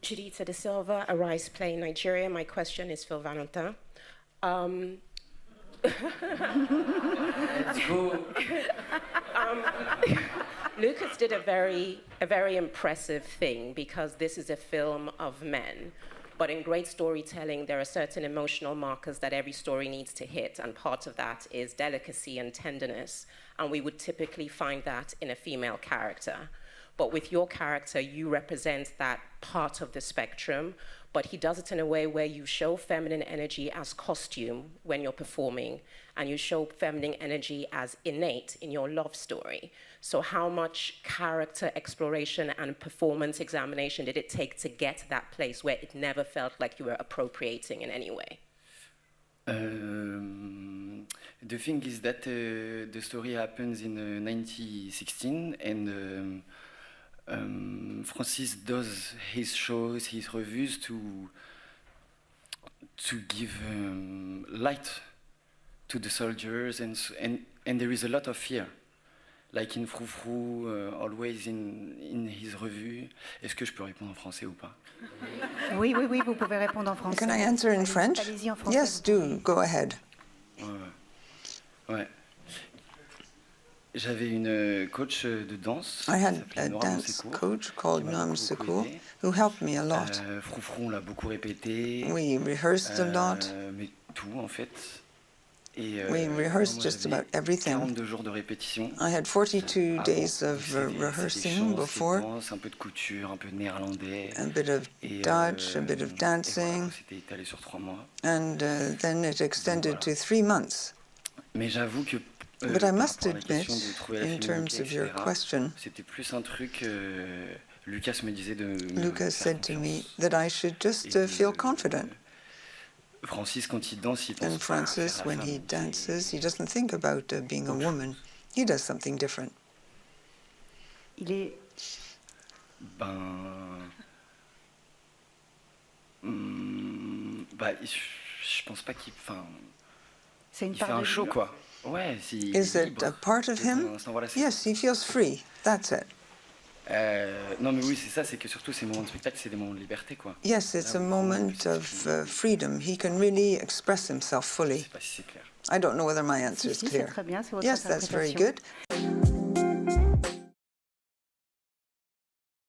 Judita de Silva, Arise Play, Nigeria. My question is for Valentin. Let's go. Lucas did a very impressive thing, because this is a film of men. But in great storytelling, there are certain emotional markers that every story needs to hit, and part of that is delicacy and tenderness, and we would typically find that in a female character. But with your character, you represent that part of the spectrum, but he does it in a way where you show feminine energy as costume when you're performing, and you show feminine energy as innate in your love story. So how much character exploration and performance examination did it take to get to that place where it never felt like you were appropriating in any way? The thing is that the story happens in 1916, and Francis does his shows, his reviews to give light to the soldiers, and there is a lot of fear, like in Froufrou, always in his revue. Est-ce que je peux répondre en français ou pas? Oui, vous pouvez répondre en français. Can I answer in French? Allez-y en français. Yes, do. Go ahead. Ouais. J'avais une coach de danse. I had a dance coach called Noam Secours who helped me a lot. Froufrou, on l'a beaucoup répété. We rehearsed a lot. Mais tout, en fait. Et, we rehearsed just about everything. 42 jours de répétition. I had 42 days of rehearsing before. Un peu de couture, un peu de néerlandais. A bit of Dutch, a bit of dancing. C'était étalé sur 3 mois. And then it extended to 3 months. Mais j'avoue que But I must admit, in terms of your question, c'était plus un truc. Lucas me disait de. Lucas said to me that I should just feel confident. Francis, quand il danse, il pense. And Francis, when he dances, he doesn't think about being a woman. He does something different. Il est. Je pense pas qu'il. C'est une il fait un show, quoi. Ouais, Is it a part of him? Yes, he feels free. That's it. Non, mais oui, c'est ça, c'est que surtout ces moments de spectacle, c'est des moments de liberté, quoi. Yes, it's a moment of freedom. He can really express himself fully. Je sais pas si c'est clair. I don't know whether my answer is clear. C'est très bien, c'est votre Yes, that's very interprétation. good.